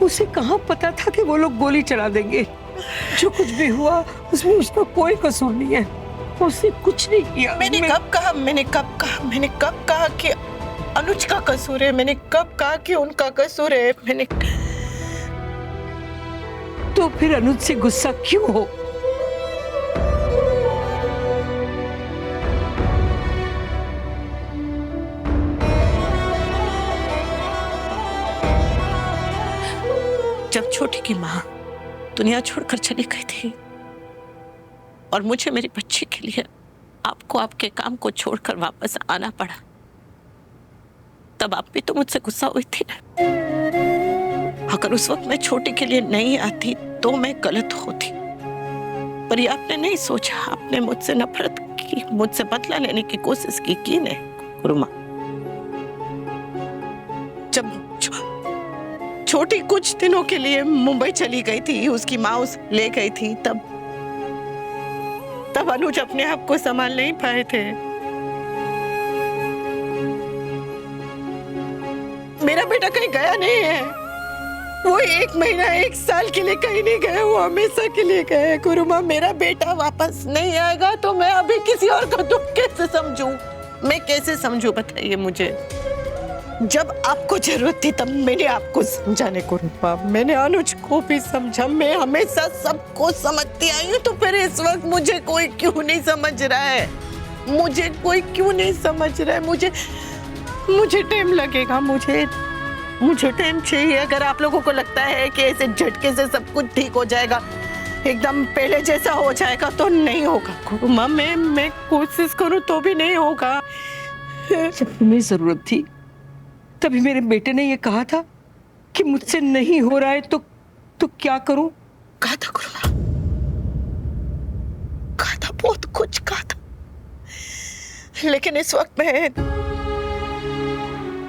उसे कहाँ पता था कि वो लोग गोली चला देंगे। जो कुछ भी हुआ उसमें उसका कोई कसूर नहीं है, उसने कुछ नहीं किया। मैंने कब कहा कि अनुज का कसूर है? मैंने कब कहा कि उनका कसूर है? मैंने तो फिर अनुज से गुस्सा क्यों हो? जब छोटी की माँ दुनिया छोड़कर चली गई थी और मुझे मेरी बच्ची के लिए आपको आपके काम को छोड़कर वापस आना पड़ा, तब आप भी तो मुझसे गुस्सा हुई थी। अगर उस वक्त मैं छोटी के लिए नहीं आती तो मैं गलत होती, पर ये आपने नहीं सोचा। आपने मुझसे नफरत की, मुझसे बदला लेने की कोशिश की नहीं गुरुमा। जब छोटी कुछ दिनों के लिए मुंबई चली गई थी, उसकी माँ उसे ले गई थी, तब अनुज अपने आप को संभाल नहीं पाए थे। मेरा बेटा कहीं गया नहीं है, वो 1 महीना 1 साल के लिए कहीं नहीं गया, वो हमेशा के लिए गया है। गुरुमा, मेरा बेटा वापस नहीं आएगा तो मैं अभी किसी और का दुख कैसे समझूं? मैं कैसे समझूं बताइए मुझे। जब आपको जरूरत थी तब मैंने आपको समझाने को रुका, मैंने अनुज को भी समझा। मैं हमेशा सबको समझती आई हूँ, तो फिर इस वक्त मुझे कोई क्यों नहीं समझ रहा है? मुझे कोई क्यों नहीं समझ रहा है? मुझे टाइम लगेगा, मुझे टाइम चाहिए। अगर आप लोगों को लगता है कि ऐसे झटके से सब कुछ ठीक हो जाएगा, एकदम पहले जैसा हो जाएगा, तो नहीं होगा गुरुमा। मैं कोशिश करूँ तो भी नहीं होगा। जब तुम्हें जरूरत थी तभी मेरे बेटे ने ये कहा था कि मुझसे नहीं हो रहा है तो क्या करूं? कहा था गुरुमा, कहा था, बहुत कुछ कहा था, लेकिन इस वक्त मैं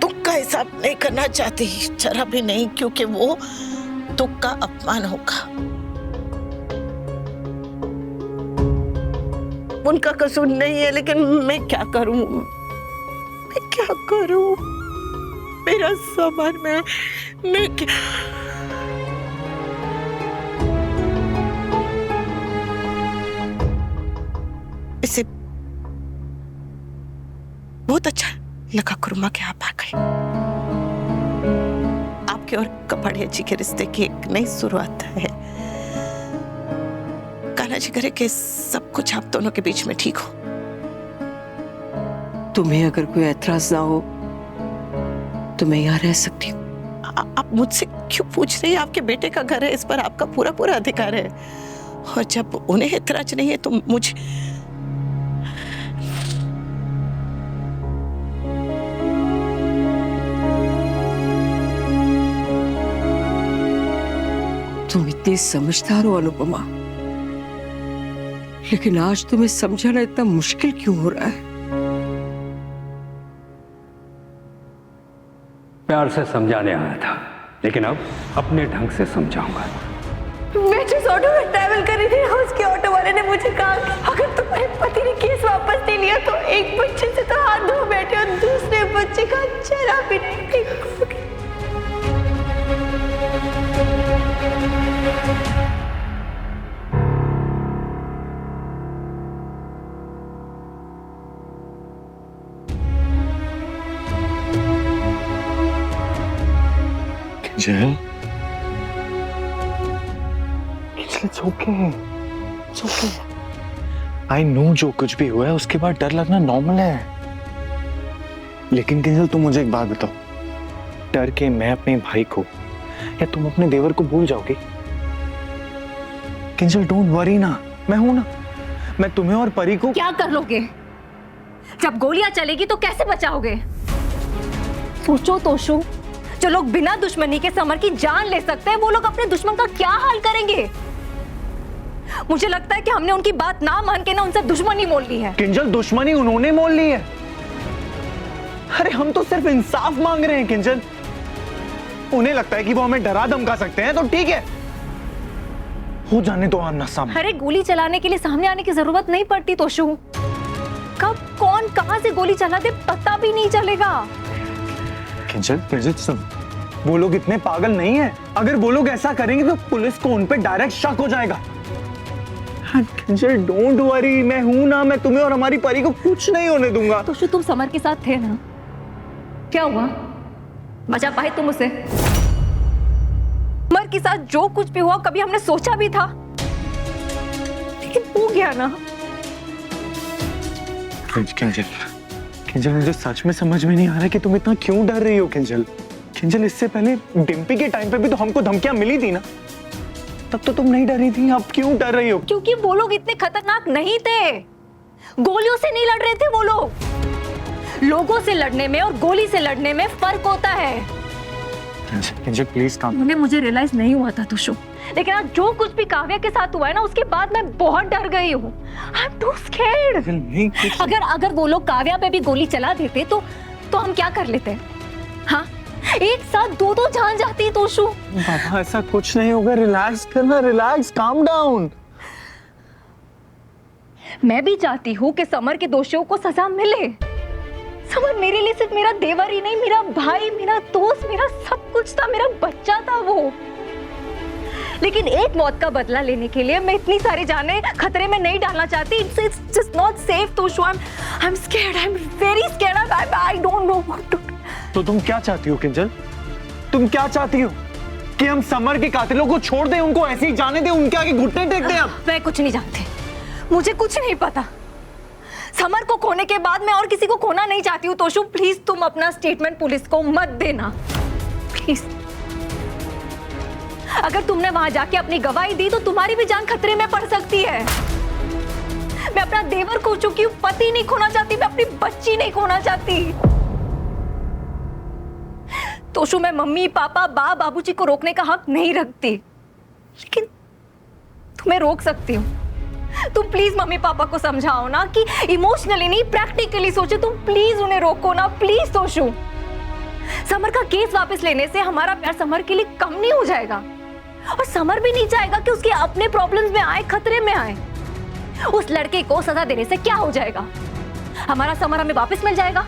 दुख का हिसाब नहीं करना चाहती, जरा भी नहीं, क्योंकि वो दुख का अपमान होगा। उनका कसूर नहीं है, लेकिन मैं क्या करूं? मेरा सामान मैं क्या? इसे बहुत अच्छा लगा गुरुमा कि आप आ गए। आपके और कपाड़िया जी के रिश्ते की एक नई शुरुआत है। कान्हा जी करे कि सब कुछ आप दोनों के बीच में ठीक हो। तुम्हें अगर कोई ऐतराज ना हो तो मैं यहाँ रह सकती हूँ। आप मुझसे क्यों पूछ रही हैं? आपके बेटे का घर है, इस पर आपका पूरा अधिकार है। और जब उन्हें ऐतराज नहीं है तो मुझे तुम इतनी समझदार हो अनुपमा, लेकिन आज तुम्हें समझाना इतना मुश्किल क्यों हो रहा है? प्यार से समझाने आया था, लेकिन अब अपने ढंग से समझाऊंगा। मैं जिस ऑटो में ट्रैवल कर रही थी, उसके ऑटो वाले ने मुझे कहा कि अगर तुम्हारे पति ने केस वापस नहीं लिया तो एक बच्चे से तो हाथ धो बैठे और दूसरे बच्चे का चेहरा भी नहीं देखोगे। Angel, it's okay. It's okay. I know जो कुछ भी हुआ है उसके बाद डर लगना नॉर्मल है। लेकिन किंजल, तुम मुझे एक बात बताओ, डर के मैं अपने भाई को या तुम अपने देवर को भूल जाओगे? किंजल, डोंट वरी ना, मैं हूं ना, मैं तुम्हें और परी को। क्या कर लोगे? जब गोलियां चलेगी तो कैसे बचाओगे? सोचो तोशु, जो लोग बिना दुश्मनी के समर की जान ले सकते हैं, वो लोग अपने दुश्मन का क्या हाल करेंगे? मुझे लगता है कि हमने उनकी बात ना मान के ना उनसे दुश्मनी मोल ली है। किंजल, दुश्मनी उन्होंने मोल ली है। अरे हम तो सिर्फ इंसाफ मांग रहे हैं किंजल। उन्हें लगता है कि वो हमें डरा धमका सकते हैं, तो ठीक है, हो जाने दो आमना सामने। अरे गोली चलाने के लिए सामने आने की जरूरत नहीं पड़ती तोशु। कब कौन कहां से गोली चला दे पता भी नहीं चलेगा। किंजल, किंजल वो लोग इतने पागल नहीं है। अगर वो लोग ऐसा करेंगे तो पुलिस को उन पे डायरेक्ट शक हो जाएगा। डोंट वरी, मैं हूं ना, मैं तुम्हें और हमारी परी को कुछ नहीं होने दूंगा। तो तुम समर के साथ थे ना, क्या हुआ? बचा पाए तुम उसे? समर के साथ जो कुछ भी हुआ कभी हमने सोचा भी था, लेकिन हो गया ना। किंजल, मुझे सच में समझ में नहीं आ रहा कि तुम इतना क्यों डर रही हो। किंजल, इससे पहले डिम्पी के टाइम पे भी तो हमको धमकियां मिली थी ना, तब तो तुम नहीं डर रही थी, अब क्यों डर रही हो? क्योंकि वो लोग इतने खतरनाक नहीं थे, गोलियों से नहीं लड़ रहे थे वो लोग। लोगों से लड़ने में और गोली से लड़ने में फर्क होता है। किंजल प्लीज काम। मुझे रियलाइज नहीं हुआ था तुषु, लेकिन आज जो कुछ भी काव्या के साथ हुआ है ना, उसके बाद मैं बहुत डर गई हूँ। I am too scared. अगर वो लोग काव्या पे भी गोली चला देते तो हम क्या कर लेते? हाँ, एक साथ दो जान जाती तुषु। बाबा ऐसा कुछ नहीं होगा, रिलैक्स करना, रिलैक्स, काम डाउन। मैं भी चाहती हूँ कि समर के दोषियों को सजा मिले। समर मेरे लिए सिर्फ मेरा देवर ही नहीं, मेरा भाई, मेरा दोस्त, मेरा सब कुछ था, मेरा बच्चा था वो। लेकिन एक मौत का बदला लेने के लिए मैं इतनी सारी जानें खतरे में नहीं डालना चाहती। It's just not safe, Toshu. I'm scared. I'm very scared. I don't know what to do. तो तुम क्या चाहती हो किंजल? तुम क्या चाहती हो? कि हम समर के कातिलों को छोड़ दें, उनको ऐसे ही जाने दें, उनके आगे घुटने टेक दें? अब मैं कुछ नहीं जानती, मुझे कुछ नहीं पता। समर को खोने के बाद मैं और किसी को खोना नहीं चाहती हूँ। तोशु प्लीज तुम अपना स्टेटमेंट पुलिस को मत देना, प्लीज। अगर तुमने वहां जाके अपनी गवाही दी तो तुम्हारी भी जान खतरे में पड़ सकती है। मैं अपना देवर खो चुकी हूँ, पति नहीं खोना चाहती, मैं अपनी बच्ची नहीं खोना चाहती। तोशु मैं मम्मी पापा बाबूजी को रोकने का हक नहीं रखती, लेकिन तुम्हें रोक सकती हूँ। तुम प्लीज मम्मी पापा को समझाओ ना कि इमोशनली नहीं प्रैक्टिकली सोचे। तुम प्लीज उन्हें रोको ना, प्लीज तोशु। समर का केस वापस लेने से हमारा प्यार समर के लिए कम नहीं हो जाएगा, और समर भी नहीं चाहेगा कि उसके अपने प्रॉब्लम्स में आए, खतरे में आए। उस लड़के को सजा देने से क्या हो जाएगा? हमारा समर हमें वापस मिल जाएगा?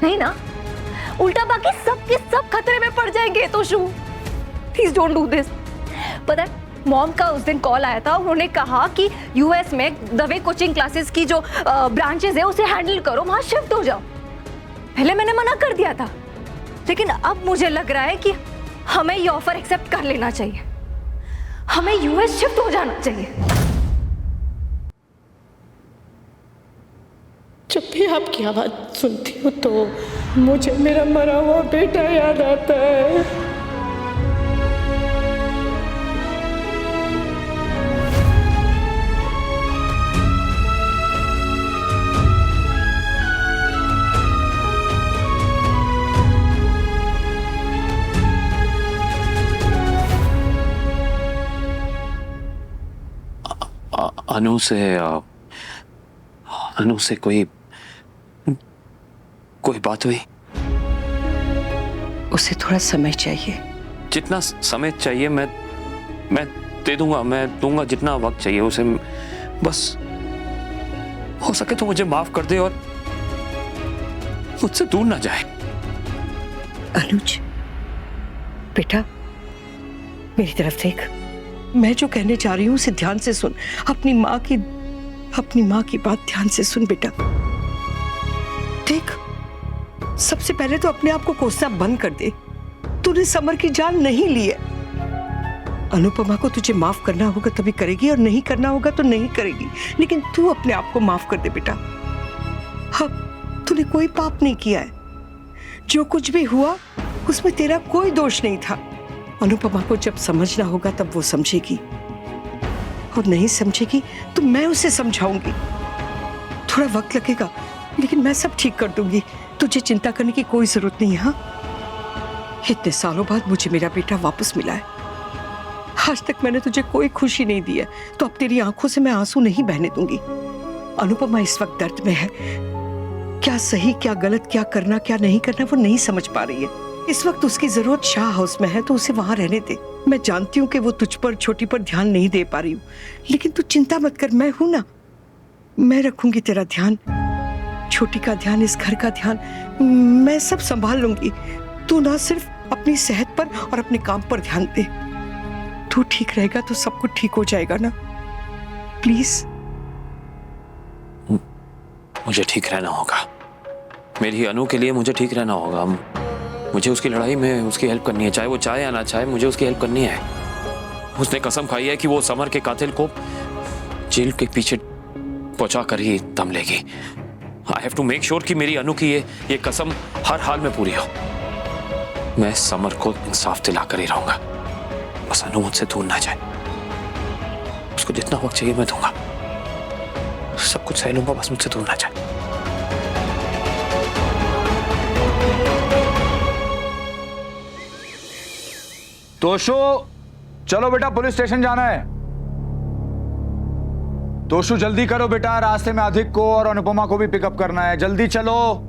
नहीं ना, उल्टा बाकी सब के सब खतरे में पड़ जाएंगे। Toshu please don't do this. पता है मॉम का उस दिन कॉल आया था, उन्होंने कहा कि यूएस में दवे कोचिंग क्लासेस की जो ब्रांचेस है उसे हैंडल करो, वहां शिफ्ट हो जाओ। पहले मैंने मना कर दिया था, लेकिन अब मुझे लग रहा है कि हमें ये ऑफर एक्सेप्ट कर लेना चाहिए, हमें यूएस शिफ्ट हो जाना चाहिए। जब भी आपकी आवाज सुनती हूँ तो मुझे मेरा मरा हुआ बेटा याद आता है। अनु से कोई बात हुई? उसे थोड़ा समय चाहिए। जितना समय चाहिए मैं दे दूंगा, मैं दूंगा जितना वक्त चाहिए उसे। बस हो सके तो मुझे माफ कर दे और मुझसे दूर ना जाए। अनुज बेटा, मेरी तरफ देख, मैं जो कहने जा रही हूँ उसे ध्यान से सुन। अपनी माँ की बात ध्यान से सुन बेटा। देख, सबसे पहले तो अपने आप को कोसना बंद कर दे। तूने समर की जान नहीं ली है। अनुपमा को तुझे माफ करना होगा तभी करेगी, और नहीं करना होगा तो नहीं करेगी। लेकिन तू अपने आप को माफ कर दे बेटा। हाँ, तूने कोई पाप नहीं किया है। जो कुछ भी हुआ उसमें तेरा कोई दोष नहीं था। अनुपमा को जब समझना होगा तब वो समझेगी, और नहीं समझेगी तो मैं उसे समझाऊंगी। थोड़ा वक्त लगेगा, लेकिन मैं सब ठीक कर दूंगी। तुझे चिंता करने की कोई जरूरत नहीं है। हाँ, इतने सालों बाद मुझे मेरा बेटा वापस मिला है। आज तक मैंने तुझे कोई खुशी नहीं दी है, तो अब तेरी आंखों से मैं आंसू नहीं बहने दूंगी। अनुपमा इस वक्त दर्द में है। क्या सही क्या गलत, क्या करना क्या नहीं करना, वो नहीं समझ पा रही है। इस वक्त उसकी जरूरत शाह हाउस में है, तो उसे वहां रहने दे। मैं जानती हूँ कि वो तुझ पर, छोटी पर ध्यान नहीं दे पा रही हूँ, लेकिन तू चिंता मत कर, मैं हूं ना। मैं रखूंगी तेरा ध्यान, छोटी का ध्यान, इस घर का ध्यान, मैं सब संभाल लूंगी। तू ना सिर्फ अपनी सेहत पर और अपने काम पर ध्यान दे। तू ठीक रहेगा तो सब कुछ ठीक हो जाएगा ना, प्लीज। मुझे ठीक रहना होगा, मेरी अनु के लिए मुझे ठीक रहना होगा। मुझे उसकी लड़ाई में उसकी हेल्प करनी है, चाहे वो चाहे या ना चाहे, मुझे उसकी हेल्प करनी है। उसने कसम खाई है कि वो समर के कातिल को जेल के पीछे पहुंचा कर ही दम लेगी। I have to make sure कि मेरी अनु की ये कसम हर हाल में पूरी हो। मैं समर को इंसाफ दिला कर ही रहूंगा, बस अनु मुझसे दूर ना जाए। उसको जितना वक्त चाहिए मैं दूंगा, सब कुछ सह लूंगा, बस मुझसे दूर ना जाए। तोशु, चलो बेटा, पुलिस स्टेशन जाना है। तोशु जल्दी करो बेटा, रास्ते में अधिक को और अनुपमा को भी पिकअप करना है, जल्दी चलो।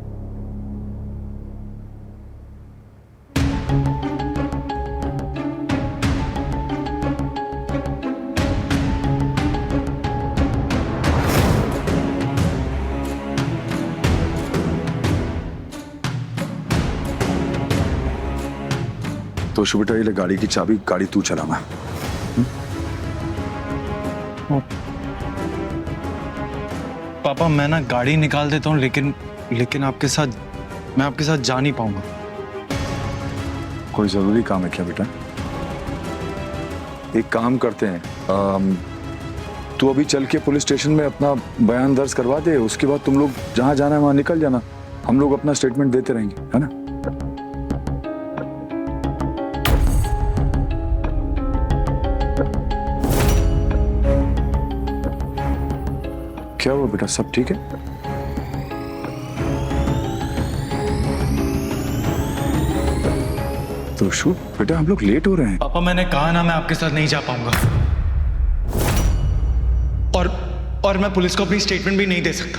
तोशु बेटा, ये ले गाड़ी की चाबी, गाड़ी तू चलाना। पापा मैं ना गाड़ी निकाल देता हूँ, लेकिन आपके साथ मैं आपके साथ जा नहीं पाऊंगा। कोई जरूरी काम है क्या बेटा? एक काम करते हैं, तू अभी चल के पुलिस स्टेशन में अपना बयान दर्ज करवा दे, उसके बाद तुम लोग जहां जाना है वहां निकल जाना, हम लोग अपना स्टेटमेंट देते रहेंगे, है ना? क्या हुआ बेटा, सब ठीक है? तो शू बेटा, हम लोग लेट हो रहे हैं। पापा मैंने कहा ना मैं आपके साथ नहीं जा पाऊंगा, और मैं पुलिस को अपनी स्टेटमेंट भी नहीं दे सकता।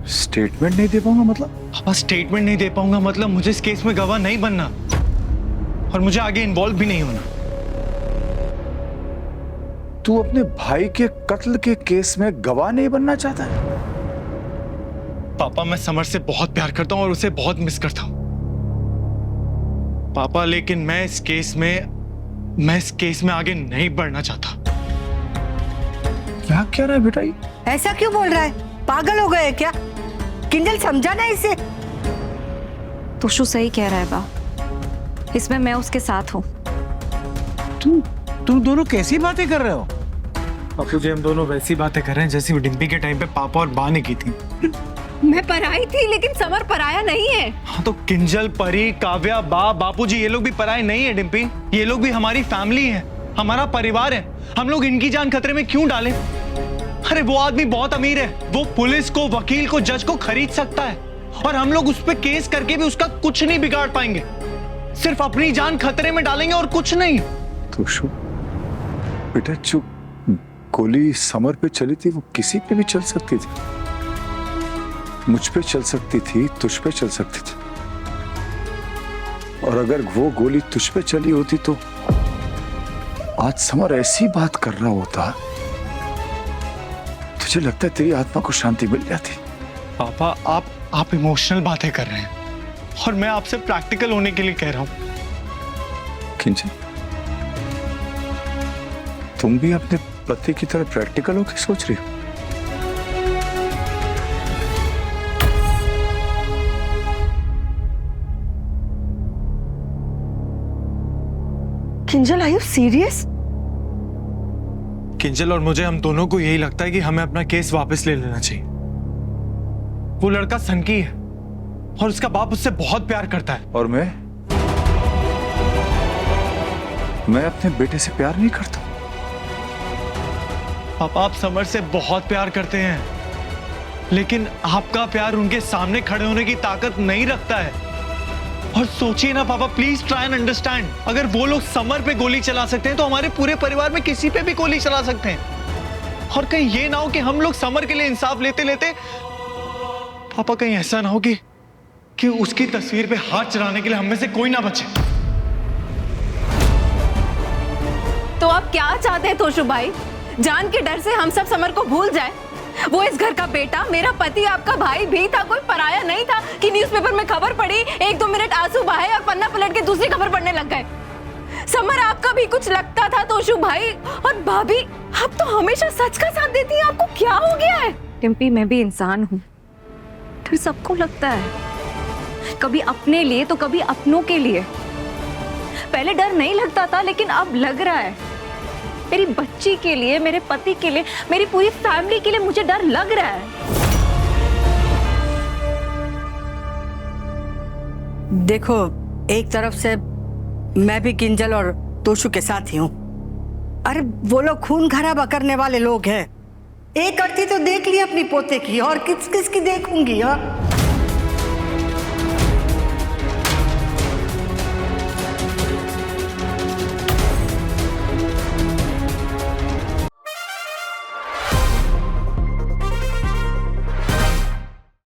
स्टेटमेंट नहीं दे पाऊंगा मतलब? पापा स्टेटमेंट नहीं दे पाऊंगा मतलब मुझे इस केस में गवाह नहीं बनना और मुझे आगे इन्वॉल्व भी नहीं होना। तू अपने भाई के कत्ल के केस में गवाह नहीं बनना चाहता है? पापा मैं समर से बहुत प्यार करता हूं और उसे बहुत मिस करता हूं पापा, लेकिन मैं इस केस में आगे नहीं बढ़ना चाहता। क्या कह रहा है बेटा ये? ऐसा क्यों बोल रहा है? पागल हो गए क्या? किंजल समझा ना इसे। तोशु सही कह रहा है बा, इसमें मैं उसके साथ हूँ। तुम दोनों कैसी बातें कर रहे हो? बापू जी हम दोनों वैसी बातें कर रहे हैं जैसी डिम्पी के टाइम पे पापा और बा ने की थी। मैं पराई थी लेकिन समर पराया नहीं है। हाँ तो किंजल, परी, काव्या, बा, बापू जी ये लोग भी पराए नहीं है डिम्पी। ये लोग भी हमारी फैमिली है, हमारा परिवार है। हम लोग इनकी जान खतरे में क्यों डालें? अरे वो आदमी बहुत अमीर है, वो पुलिस को, वकील को, जज को खरीद सकता है और हम लोग उस पर केस करके भी उसका कुछ नहीं बिगाड़ पाएंगे, सिर्फ अपनी जान खतरे में डालेंगे और कुछ नहीं। तो शू बेटा, जो गोली समर पे चली थी वो किसी पे भी चल सकती थी, मुझ पे चल सकती थी, तुझ पे चल सकती थी, और अगर वो गोली तुझ पे चली होती तो आज समर ऐसी बात कर रहा होता, तुझे लगता है तेरी आत्मा को शांति मिल जाती। पापा आप इमोशनल बातें कर रहे हैं और मैं आपसे प्रैक्टिकल होने के लिए कह रहा हूं। किंजल, तुम भी अपने पति की तरह प्रैक्टिकल होकर सोच रही हो? Kinjal, are you serious? Kinjal और मुझे, हम दोनों को यही लगता है कि हमें अपना केस वापस ले लेना चाहिए। वो लड़का सनकी है और उसका बाप उससे बहुत प्यार करता है। और मैं अपने बेटे से प्यार नहीं करता। पापा आप समर से बहुत प्यार करते हैं, लेकिन आपका प्यार उनके सामने खड़े होने की ताकत नहीं रखता है। और सोचिए ना पापा, प्लीज ट्राई एंड अंडरस्टैंड, अगर वो लोग समर पे गोली चला सकते हैं तो हमारे पूरे परिवार में किसी पे भी गोली चला सकते हैं। और कहीं ये ना हो कि हम लोग समर के लिए इंसाफ लेते लेते पापा कहीं ऐसा ना हो कि उसकी तस्वीर पे हाथ चढ़ाने के लिए हम में से कोई ना बचे। तो आप क्या चाहते हैं तोशु भाई? जान के डर से हम सब समर को भूल जाए। वो इस घर का बेटा, मेरा पति, आपका भाई भी था, कोई पराया नहीं था कि न्यूज़पेपर में खबर पड़ी, 1-2 मिनट आंसू बहाए और पन्ना पलट के दूसरी खबर पढ़ने लग गए। समर, आपका भी कुछ लगता था तोशु भाई और भाभी, आप तो हमेशा सच का साथ देती हैं, आपको क्या हो गया है? टिम्पी, मैं भी इंसान हूँ, फिर सबको लगता है, कभी अपने लिए तो कभी अपनों के लिए। पहले डर नहीं लगता था लेकिन अब लग रहा है। मेरी बच्ची के लिए, मेरे पति के लिए, मेरी पूरी फैमिली के लिए मुझे डर लग रहा है। देखो, एक तरफ से मैं भी किंजल और तोशु के साथ ही हूँ। अरे वो लोग खून खराबा करने वाले लोग हैं। एक अर्थी तो देख ली अपनी पोते की, और किस किस की देखूंगी। हाँ,